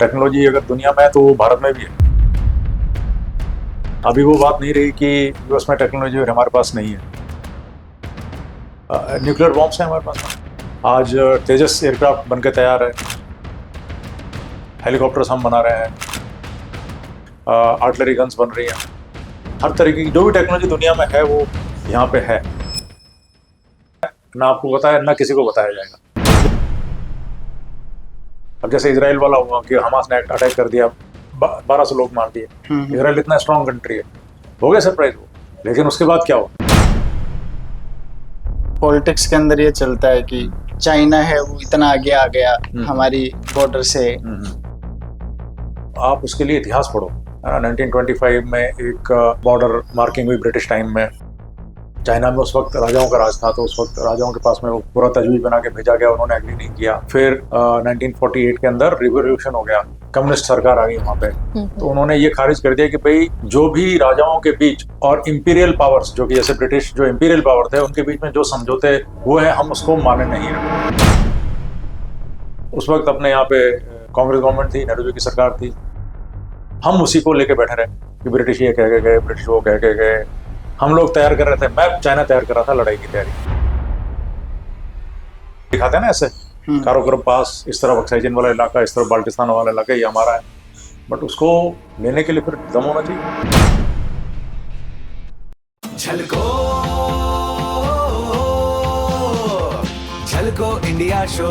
Technology अगर दुनिया में है तो वो भारत में भी है। अभी वो बात नहीं रही कि यूएस में टेक्नोलॉजी और हमारे पास नहीं है। न्यूक्लियर बॉम्ब्स हैं हमारे पास। आज तेजस एयरक्राफ्ट बनकर तैयार है, हेलीकॉप्टर्स हम बना रहे हैं, आर्टिलरी गन्स बन रही हैं। हर तरीके की जो भी टेक्नोलॉजी दुनिया में है वो यहाँ पे है। ना आपको बताया ना किसी को बताया जाएगा। अब जैसे इजराइल वाला हुआ कि हमास ने अटैक कर दिया, 1200 लोग मार दिए। इजराइल इतना स्ट्रांग कंट्री है, हो गया सरप्राइज वो। लेकिन उसके बाद क्या हुआ? पॉलिटिक्स के अंदर ये चलता है कि चाइना है वो इतना आगे आ गया हमारी बॉर्डर से। आप उसके लिए इतिहास पढ़ो। 1925 में एक बॉर्डर मार्किंग हुई ब्रिटिश टाइम में। चाइना में उस वक्त राजाओं का राज था, तो उस वक्त राजाओं के पास में वो पूरा तजवीज बना के भेजा गया, उन्होंने एग्री नहीं किया। फिर 1948 के अंदर रिवॉल्यूशन हो गया, कम्युनिस्ट सरकार आ गई वहाँ पे। तो उन्होंने ये खारिज कर दिया कि भाई जो भी राजाओं के बीच और इंपीरियल पावर्स, जो कि जैसे ब्रिटिश जो इंपीरियल पावर थे, उनके बीच में जो समझौते वो है, हम उसको माने नहीं है। उस वक्त अपने यहाँ पे कांग्रेस गवर्नमेंट थी, नेहरू जी की सरकार थी। हम उसी को लेके बैठे रहे कि ब्रिटिश ये कह के गए, ब्रिटिश वो कह के गए। हम लोग तैयार कर रहे थे, मैप चाइना तैयार कर रहा था लड़ाई की तैयारी। दिखाते हैं ना ऐसे कारोकोरम पास, इस तरफ ऑक्साइजन वाला इलाका, इस तरफ बाल्टिस्तान वाला इलाका, ये हमारा है। बट उसको लेने के लिए फिर दम होना चाहिए। झलको झलको इंडिया शो।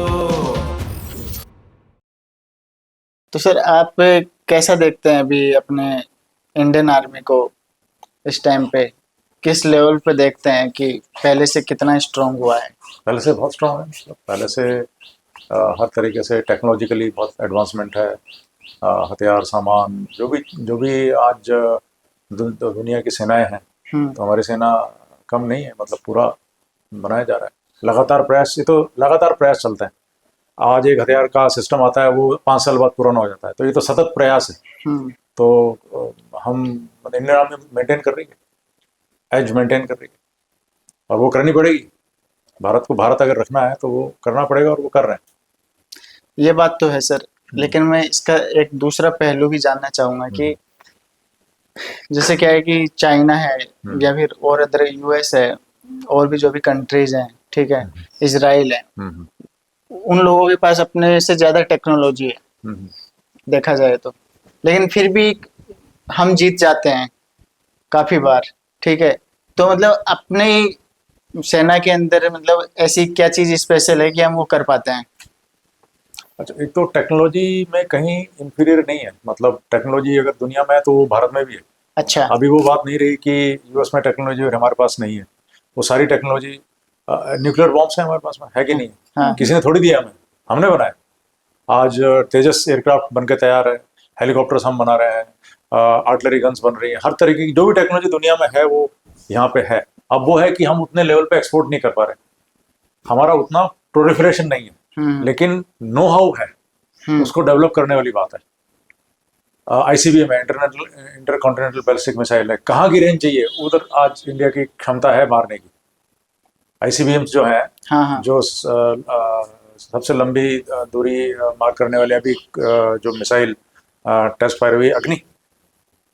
तो सर आप कैसा देखते हैं अभी अपने इंडियन आर्मी को इस टाइम पे? किस लेवल पे देखते हैं कि पहले से कितना स्ट्रांग हुआ है? पहले से बहुत स्ट्रांग है। मतलब पहले से हर तरीके से टेक्नोलॉजिकली बहुत एडवांसमेंट है। हथियार सामान जो भी आज दुनिया की सेनाएं हैं, तो हमारी सेना कम नहीं है। मतलब पूरा बनाया जा रहा है, लगातार प्रयास। ये तो लगातार प्रयास चलता है। आज एक हथियार का सिस्टम आता है, वो 5 साल बाद पुराना हो जाता है। तो ये तो सतत प्रयास है। तो हम इंडियन आर्मी मेंटेन कर रही है, एज मेंटेन कर रही है, और वो करनी पड़ेगी। भारत को भारत अगर रखना है तो वो करना पड़ेगा, और वो कर रहे हैं। ये बात तो है सर, लेकिन मैं इसका एक दूसरा पहलू भी जानना चाहूंगा कि जैसे क्या है कि चाइना है या फिर और अदर यूएस है, और भी जो भी कंट्रीज हैं, ठीक है, इजराइल है, उन लोगों के पास अपने से ज्यादा टेक्नोलॉजी है देखा जाए तो। लेकिन फिर भी हम जीत जाते हैं काफी बार, ठीक है। तो मतलब अपने सेना के अंदर मतलब ऐसी क्या चीज स्पेशल है कि हम वो कर पाते हैं? अच्छा, एक तो टेक्नोलॉजी में कहीं इंफीरियर नहीं है। मतलब टेक्नोलॉजी अगर दुनिया में है तो वो भारत में भी है। अच्छा। अभी वो बात नहीं रही कि यूएस में टेक्नोलॉजी और हमारे पास नहीं है। वो सारी टेक्नोलॉजी, न्यूक्लियर बॉम्ब्स हैं हमारे पास में, है कि नहीं? हाँ। किसी ने थोड़ी दिया हमें, हमने बनाया। आज तेजस एयरक्राफ्ट बनकर तैयार है, हेलीकॉप्टर्स हम बना रहे हैं, आर्टिलरी गन्स बन रही हैं। हर तरीके की जो भी टेक्नोलॉजी दुनिया में है वो यहाँ पे है। अब वो है कि हम उतने लेवल पे एक्सपोर्ट नहीं कर पा रहे, हमारा उतना प्रोलिफरेशन नहीं है, लेकिन नो हाउ है, उसको डेवलप करने वाली बात है। आईसीबीएम है, इंटरकॉन्टिनेंटल बैलिस्टिक मिसाइल है। कहाँ की रेंज चाहिए, उधर आज इंडिया की क्षमता है मारने की। आईसीबीएम जो है, जो सबसे लंबी दूरी मार करने वाले अभी जो मिसाइल टेस्ट फायर हुई, अग्नि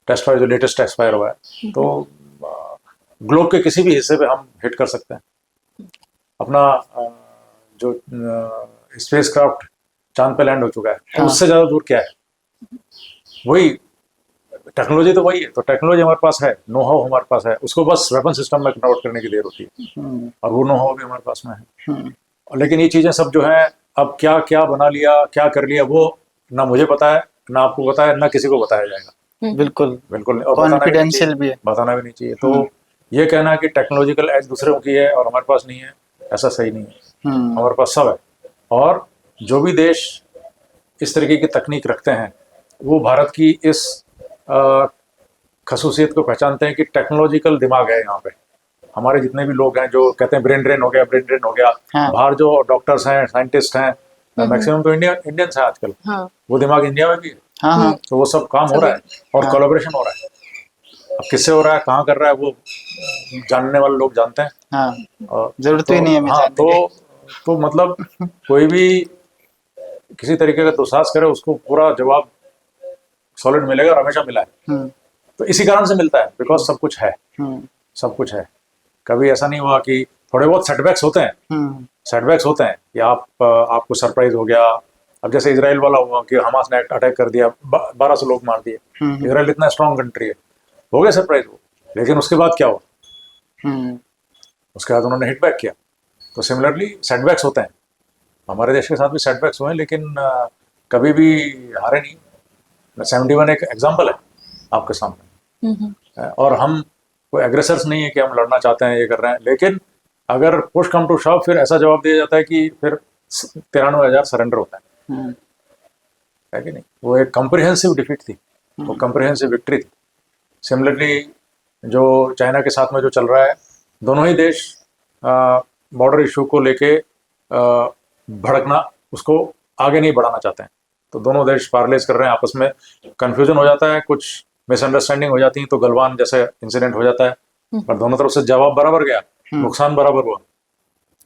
टेस्ट फायर, जो लेटेस्ट टेस्ट फायर हुआ है, तो ग्लोब के किसी भी हिस्से पे हम हिट कर सकते हैं। अपना जो स्पेस क्राफ्ट चांद पे लैंड हो चुका है, तो उससे ज़्यादा दूर क्या है? वही टेक्नोलॉजी तो वही है। तो टेक्नोलॉजी हमारे पास है, नो हाउ हमारे पास है, उसको बस वेपन सिस्टम में कन्वर्ट करने की देर होती है, और वो नो हाउ भी हमारे पास में है। लेकिन ये चीज़ें सब जो है, अब क्या क्या बना लिया, क्या कर लिया, वो ना मुझे पता है, ना आपको पता है, ना किसी को बताया जाएगा। बिल्कुल बिल्कुल, और कॉन्फिडेंशियल भी है, बताना भी नहीं चाहिए। तो ये कहना कि टेक्नोलॉजिकल एज दूसरों की है और हमारे पास नहीं है, ऐसा सही नहीं है। हमारे पास सब है। और जो भी देश इस तरीके की तकनीक रखते हैं, वो भारत की इस खसूसियत को पहचानते हैं कि टेक्नोलॉजिकल दिमाग है यहाँ पे। हमारे जितने भी लोग हैं जो कहते हैं ब्रेन ड्रेन हो गया, ब्रेन ड्रेन हो गया, बाहर जो डॉक्टर्स हैं, साइंटिस्ट हैं, मैक्सिमम तो इंडियंस हैं आजकल। वो दिमाग इंडिया में भी है। तो वो सब काम हो रहा है, और कोलैबोरेशन हो रहा है। अब किससे हो रहा है, कहाँ कर रहा है, वो जानने वाले लोग जानते हैं। जरूरत ही नहीं है। तो मतलब कोई भी किसी तरीके का दुस्साहस करे उसको पूरा जवाब सॉलिड मिलेगा और हमेशा मिला है। हम्म तो इसी कारण से मिलता है, बिकॉज सब कुछ है, हम्म सब कुछ है। कभी ऐसा नहीं हुआ कि थोड़े बहुत सेटबैक्स होते हैं, हम्म सेटबैक्स होते हैं कि आपको सरप्राइज हो गया। अब जैसे इसराइल वाला हुआ कि हमास ने अटैक कर दिया, 1200 लोग मार दिए। इसराइल इतना स्ट्रांग कंट्री है, हो गया सरप्राइज वो, लेकिन उसके बाद क्या हुआ? हम्म उसके बाद उन्होंने हिट बैक किया। तो सिमिलरली सेटबैक्स होते हैं, हमारे देश के साथ भी सेटबैक्स हुए हैं, लेकिन कभी भी हारे नहीं। 71 एक एग्जाम्पल है आपके सामने। और हम कोई एग्रेसर्स नहीं है कि हम लड़ना चाहते हैं, ये कर रहे हैं, लेकिन अगर पुश कम टू शव फिर ऐसा जवाब दिया जाता है कि फिर 93,000 सरेंडर होता है कि नहीं? वो एक कॉम्प्रिहेंसिव डिफीट थी, वो कॉम्प्रिहेंसिव विक्ट्री थी। सिमिलरली जो चाइना के साथ में जो चल रहा है, दोनों ही देश बॉर्डर इशू को लेके भड़कना, उसको आगे नहीं बढ़ाना चाहते हैं। तो दोनों देश पार्लेज कर रहे हैं, आपस में कंफ्यूजन हो जाता है, कुछ मिसअंडरस्टैंडिंग हो जाती है, तो गलवान जैसे इंसिडेंट हो जाता है। पर दोनों तरफ से जवाब बराबर गया, नुकसान बराबर हुआ।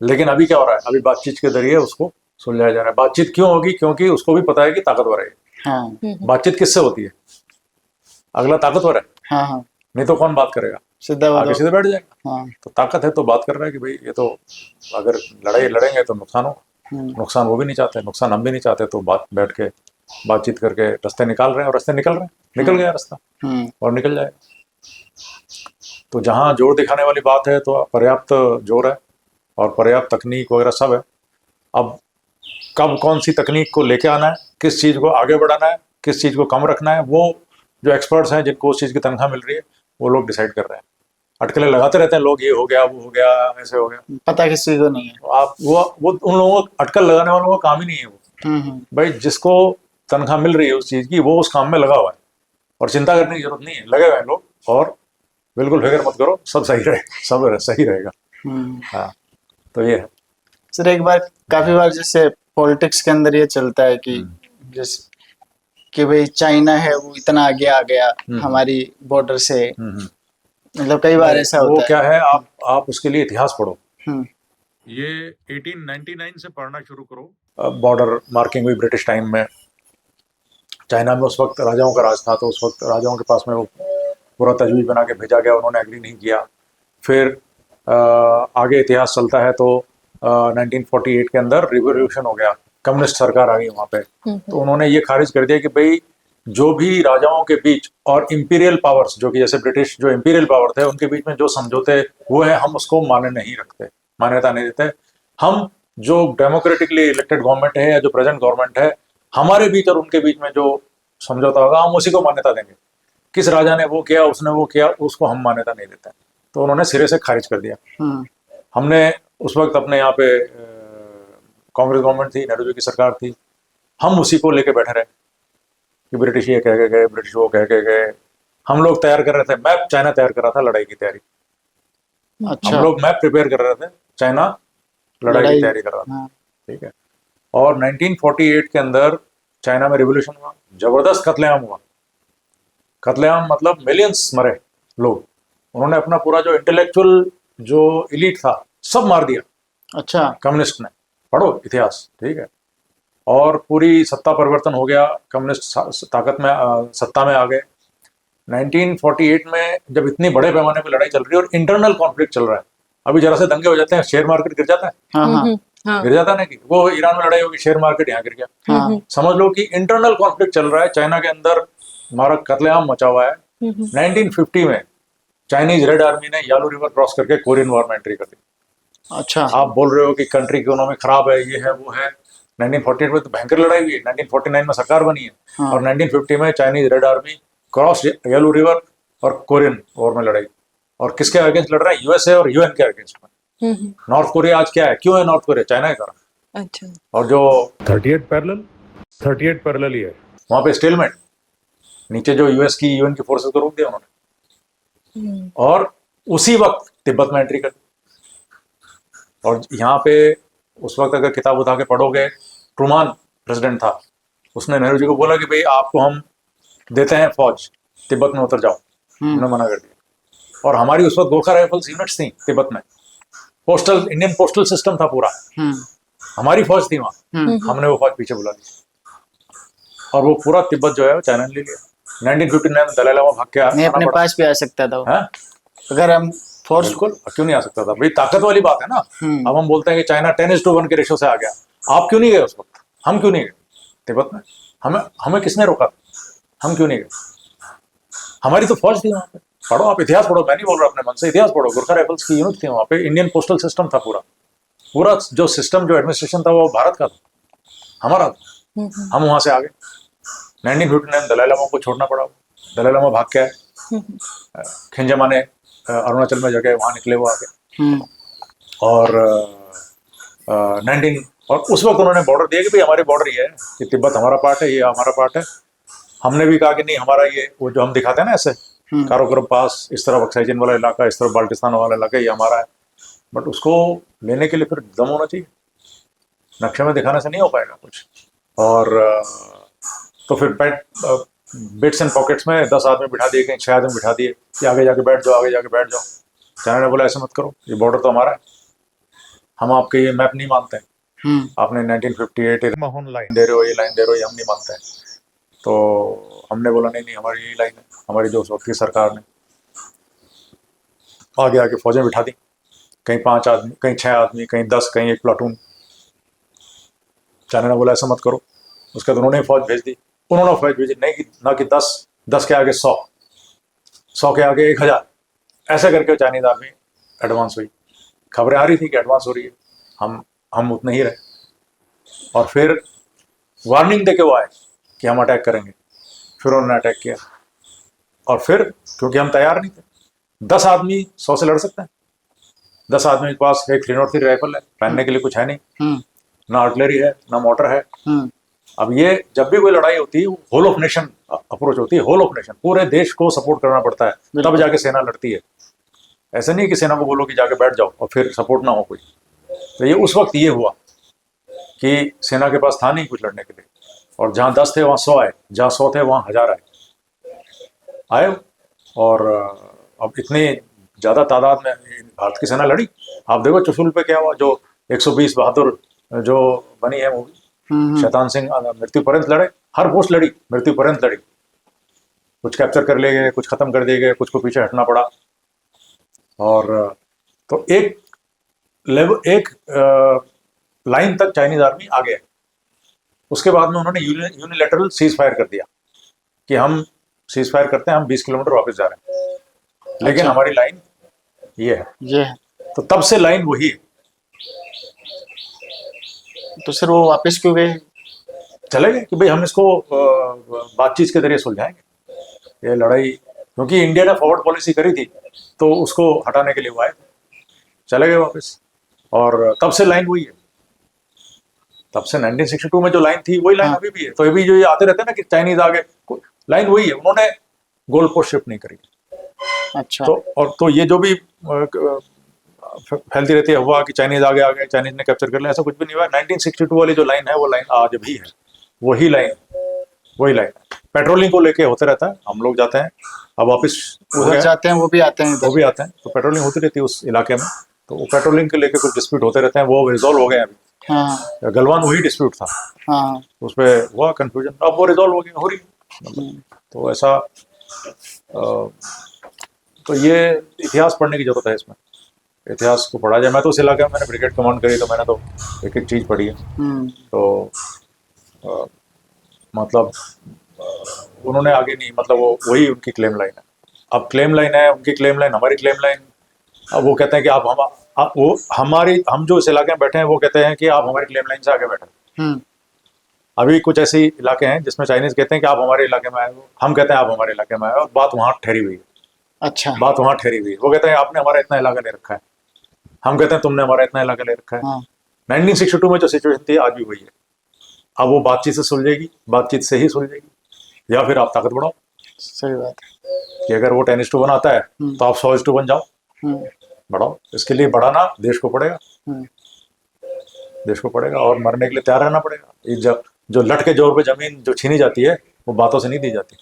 लेकिन अभी क्या हो रहा है? अभी बातचीत के जरिए उसको सुलझाया जा रहा है। बातचीत क्यों होगी? क्योंकि उसको भी पता है कि ताकतवर है। हाँ बातचीत किससे होती है? अगला ताकतवर है, हाँ हाँ नहीं तो कौन बात करेगा? सीधा आगे बोलो। सीधे बैठ जाएगा। हाँ तो ताकत है तो बात कर रहा है कि भाई ये तो अगर लड़ाई लड़ेंगे तो नुकसान हो, नुकसान वो भी नहीं चाहते, नुकसान हम भी नहीं चाहते, तो बैठ के बातचीत करके रास्ते निकाल रहे हैं, और रास्ते निकल रहे हैं, निकल गया रास्ता और निकल जाएगा। तो जहाँ जोर दिखाने वाली बात है तो पर्याप्त जोर है और पर्याप्त तकनीक वगैरह सब है। अब कब कौन सी तकनीक को लेके आना है, किस चीज़ को आगे बढ़ाना है, किस चीज़ को कम रखना है, वो जो एक्सपर्ट्स हैं जिनको उस चीज़ की तनख्वाह मिल रही है वो लोग डिसाइड कर रहे हैं। अटकलें लगाते रहते हैं लोग, ये हो गया, वो हो गया, ऐसे हो गया। पता किसी को नहीं है। तो आप वो उन लोगों को, अटकल लगाने वालों का काम ही नहीं है वो। भाई जिसको तनख्वाह मिल रही है उस चीज़ की, वो उस काम में लगा हुआ है और चिंता करने की जरूरत नहीं है, लगे हुए हैं लोग। और बिल्कुल फिक्र मत करो, सब सही रहे, सब सही रहेगा। हाँ, तो ये है। सर एक बार, काफी बार जैसे पॉलिटिक्स के अंदर ये चलता है कि जैसे कि भाई चाइना है वो इतना आगे आ गया हमारी बॉर्डर से, मतलब कई बार ऐसा वो होता है। क्या है, आप उसके लिए इतिहास पढ़ो। हम्म ये 1899 से पढ़ना शुरू करो। बॉर्डर मार्किंग हुई ब्रिटिश टाइम में। चाइना में उस वक्त राजाओं का राज था, तो उस वक्त राजाओं के पास में वो पूरा तजवीज़ बना के भेजा गया, उन्होंने एग्री नहीं किया। फिर आगे इतिहास चलता है तो 1948 के अंदर रिवॉल्यूशन हो गया, कम्युनिस्ट सरकार आ गई वहाँ पे। तो उन्होंने ये खारिज कर दिया कि भाई जो भी राजाओं के बीच और इंपीरियल पावर्स, जो कि जैसे ब्रिटिश जो इंपीरियल पावर थे, उनके बीच में जो समझौते हुए हैं, हम उसको मान्य नहीं रखते, मान्यता नहीं देते। हम जो डेमोक्रेटिकली इलेक्टेड गवर्नमेंट है या जो प्रेजेंट गवर्नमेंट है, हमारे बीच और उनके बीच में जो समझौता होगा हम उसी को मान्यता देंगे। किस राजा ने वो किया, उसने वो किया, उसको हम मान्यता नहीं देते। तो उन्होंने सिरे से खारिज कर दिया। हमने उस वक्त अपने यहाँ पे कांग्रेस गवर्नमेंट थी, नेहरू जी की सरकार थी, हम उसी को लेके बैठे रहे कि ब्रिटिश ये कह के गए, ब्रिटिश वो कह के गए। हम लोग तैयार कर रहे थे मैप, चाइना तैयार कर रहा था लड़ाई की तैयारी। अच्छा। हम लोग मैप प्रिपेयर कर रहे थे, चाइना लड़ाई की तैयारी कर रहा था। ठीक है। और 1948 के अंदर चाइना में रिवोल्यूशन हुआ, जबरदस्त कत्लेआम हुआ। कत्लेआम मतलब मिलियंस मरे लोग। उन्होंने अपना पूरा जो इंटेलेक्चुअल जो इलीट था सब मार दिया। अच्छा। कम्युनिस्ट ने, पढ़ो इतिहास, ठीक है। और पूरी सत्ता परिवर्तन हो गया, कम्युनिस्ट ताकत में सत्ता में आ गए। 1948 में जब इतनी बड़े पैमाने पर लड़ाई चल रही है और इंटरनल कॉन्फ्लिक्ट चल रहा है, अभी जरा से दंगे हो जाते हैं, शेयर मार्केट गिर जाता है। हाँ गिर जाता है ना, कि वो ईरान में लड़ाई होगी, शेयर मार्केट यहाँ गिर गया। समझ लो कि इंटरनल कॉन्फ्लिक्ट चल रहा है, चाइना के अंदर मारक कत्लेआम मचा हुआ है। 1950 में चाइनीज रेड आर्मी ने यालू रिवर क्रॉस करके कोरियन वॉर में एंट्री कर दी। अच्छा। आप बोल रहे हो कि कंट्री की इकोनॉमी खराब है, ये है वो है। 1948 में तो भयंकर लड़ाई हुई है, 1949 में सरकार बनी है। और 1950 में Chinese red army cross yellow river और कोरियन वॉर में लड़ाई। और किसके अगेंस्ट लड़ रहा है? यूएसए और यूएन के अगेंस्ट में। नॉर्थ कोरिया आज क्या है, क्यों है नॉर्थ कोरिया? चाइना के कारण। अच्छा। और जो 38 पैरेलल ही है, वहां पे स्टेलमेट, नीचे जो यूएस की यूएन की फोर्सेस को रोक दिया उन्होंने। और उसी वक्त तिब्बत में एंट्री कर दी। और यहाँ पे उस वक्त अगर किताब उठा के पढ़ोगे, ट्रूमान प्रेसिडेंट था, उसने नेहरू जी को बोला कि भाई आपको हम देते हैं फौज, तिब्बत में उतर जाओ। उन्होंने मना कर दिया। और हमारी उस वक्त गोरखा राइफल्स यूनिट्स थी तिब्बत में, पोस्टल इंडियन पोस्टल सिस्टम था पूरा, हमारी फौज थी वहाँ। हमने वो फौज पीछे बुला दी। और वो पूरा तिब्बत जो है वो चाइना ने ले लिया। 1959 में दलाई लामा भाग के नहीं, आना अपने पड़ा। पास भी आ सकता था वो। हैं? अगर हम फोर्स। बिल्कुल, क्यों नहीं आ सकता था भाई, ताकत वाली बात है ना। अब हम बोलते हैं कि चाइना 10:1 के रेशो से आ गया, आप क्यों नहीं गए उस वक्त? हम क्यों नहीं गए तिब्बत में? हमें हमें किसने रोका? हम क्यों नहीं गए? हमारी तो फौज थी वहां पे। पढ़ो आप, इतिहास पढ़ो, मैं नहीं बोल रहा अपने मन से, इतिहास पढ़ो। गुरखा राइफल्स की यूनिट थी वहां पे, इंडियन पोस्टल सिस्टम था पूरा। पूरा जो सिस्टम, जो एडमिनिस्ट्रेशन था वो भारत का था, हमारा था। हम वहां से आ गए। 1959 दलाई लामा को छोड़ना पड़ा। दलाई लामा भाग के आए, खिंजामा ने अरुणाचल में जगह वहां निकले वो आगे। और 19 और उस वक्त उन्होंने बॉर्डर दिया कि भाई हमारी बॉर्डर ये है कि तिब्बत हमारा पार्ट है, ये हमारा पार्ट है। हमने भी कहा कि नहीं, हमारा ये वो जो हम दिखाते हैं ना ऐसे, काराकोरम पास, इस तरफ अक्साई चीन वाला इलाका, इस तरफ बाल्टिस्तान वाला इलाका, ये हमारा है। बट उसको लेने के लिए फिर दम होना चाहिए, नक्शे में दिखाने से नहीं हो पाएगा कुछ। और तो फिर बिट्स एंड पॉकेट्स में 10 आदमी बिठा दिए, कहीं 6 आदमी बिठा दिए कि आगे जाके बैठ जाओ, आगे जाके बैठ जाओ। चाइना ने बोला ऐसे मत करो, ये बॉर्डर तो हमारा है, हम आपके ये मैप नहीं मानते हैं। आपने 1958 लाइन दे रहे हो, ये लाइन दे रहे हो, ये हम नहीं मानते हैं। तो हमने बोला नहीं नहीं, हमारी यही लाइन है। हमारी जो उस वक्त की सरकार ने आगे आके फौजें बिठा दी, कहीं 5 आदमी, कहीं 6 आदमी, कहीं 10, कहीं 1 प्लाटून। चाइना ने बोला ऐसा मत करो, उसके बाद उन्होंने फौज भेज दी। उन्होंने फौज भेजी नहीं कि ना कि 10 के आगे 100, 100 के आगे 1000, ऐसे करके चाइनीज आर्मी एडवांस हुई। खबरें आ रही थी कि एडवांस हो रही है, हम उतने ही रहे। और फिर वार्निंग दे के वो आए कि हम अटैक करेंगे। फिर उन्होंने अटैक किया, और फिर क्योंकि हम तैयार नहीं थे, 10 आदमी 100 से लड़ सकते हैं। 10 आदमी के पास एक 303 राइफल है, पहनने के लिए कुछ है नहीं, ना आर्टिलरी है, ना मोटर है। अब ये जब भी कोई लड़ाई होती है, होल ऑफ नेशन अप्रोच होती है, होल ऑफ नेशन, पूरे देश को सपोर्ट करना पड़ता है, तब जाके सेना लड़ती है। ऐसा नहीं कि सेना को बोलो कि जाके बैठ जाओ और फिर सपोर्ट ना हो कोई। तो ये उस वक्त ये हुआ कि सेना के पास था नहीं कुछ लड़ने के लिए, और जहाँ 10 थे वहाँ 100 आए, जहाँ 100 थे वहाँ 1000 आए। और अब इतने ज़्यादा तादाद में भारत की सेना लड़ी। आप देखो चुशुल पे क्या हुआ, जो 120 बहादुर जो बनी है मूवी, शैतान सिंह मृत्यु पर्यंत लड़े, हर पोस्ट लड़ी, मृत्यु पर्यंत लड़ी। कुछ कैप्चर कर लिए गए, कुछ खत्म कर दिए गए, कुछ को पीछे हटना पड़ा। और तो एक लाइन तक चाइनीज आर्मी आ गया। उसके बाद में उन्होंने यूनिलैटरल सीज फायर कर दिया कि हम सीज फायर करते हैं, हम 20 किलोमीटर वापस जा रहे हैं, लेकिन हमारी लाइन ये है। तो तब से लाइन वही है। तो सर वो वापस क्यों गए? चले गए कि भाई हम इसको बातचीत के जरिए सुलझाएंगे ये लड़ाई, क्योंकि इंडिया ने फॉरवर्ड पॉलिसी करी थी, तो उसको हटाने के लिए वो आए, चले गए वापस। और तब से लाइन वही है। तब से 1962 में जो लाइन थी वही लाइन अभी भी है। तो अभी जो ये आते रहते हैं ना कि चाइनीज आ गए, लाइन वही है, उन्होंने गोल पोस्ट शिफ्ट नहीं करी। अच्छा। तो ये जो भी फैलती रहती है हुआ कि चाइनीज आ गए, चाइनीज ने कैप्चर कर लिया, ऐसा कुछ भी नहीं हुआ। 1962 वाली जो लाइन है वो लाइन आज भी है, वही लाइन पेट्रोलिंग को लेके होते रहता है। हम लोग जाते हैं, अब वापस उधर जाते हैं, वो भी आते हैं, तो पेट्रोलिंग होती रहती है उस इलाके में। तो वो पेट्रोलिंग के लेके कुछ डिस्प्यूट होते रहते हैं, वो रिजॉल्व हो गए अभी। हाँ। गलवान वही डिस्प्यूट था, हाँ। उस पर हुआ कंफ्यूजन, अब वो रिजॉल्व हो गई, हो रही। तो ऐसा तो ये इतिहास पढ़ने की जरूरत है, इसमें इतिहास को पढ़ा जाए। मैं तो उस इलाके में, मैंने ब्रिगेड कमांड करी, तो मैंने तो एक एक चीज़ पढ़ी है। तो मतलब उन्होंने आगे नहीं, मतलब वो वही उनकी क्लेम लाइन है। अब क्लेम लाइन है उनकी, क्लेम लाइन हमारी क्लेम लाइन। अब वो कहते हैं कि हम जो इस इलाके में बैठे हैं, वो कहते हैं कि आप हमारी क्लेम लाइन से आगे बैठे। अभी कुछ ऐसे इलाके हैं जिसमें चाइनीज कहते हैं कि आप हमारे इलाके में आए हो, हम कहते हैं आप हमारे इलाके में आए हो, और बात वहाँ ठहरी हुई है। अच्छा। बात वहाँ ठहरी हुई है। वो कहते हैं आपने हमारा इतना इलाका ले रखा है, हम कहते हैं तुमने हमारा इतना इलाका ले रखा है। 1962 में जो सिचुएशन थी आज भी वही है। अब वो बातचीत से सुलझेगी, बातचीत से ही सुलझेगी, या फिर आप ताकत बढ़ाओ। सही बात है कि अगर वो 10:1 आता है तो आप 100:1 बन जाओ, बढ़ाओ। इसके लिए बढ़ाना देश को पड़ेगा, देश को पड़ेगा, और मरने के लिए तैयार रहना पड़ेगा। जो लट के जोर पे जमीन जो छीनी जाती है, वो बातों से नहीं दी जाती।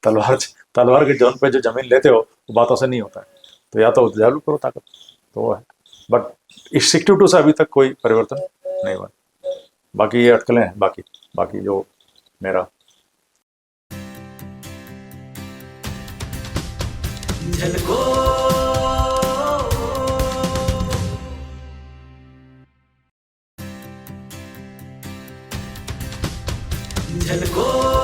तलवार के जोर पे जो जमीन लेते हो, वो बातों से नहीं होता है। तो या तो डेवलप करो ताकत, तो वो है। बट इस 62 से अभी तक कोई परिवर्तन नहीं हुआ। बाकी ये अटकलें हैं, बाकी जो मेरा। झलको झलको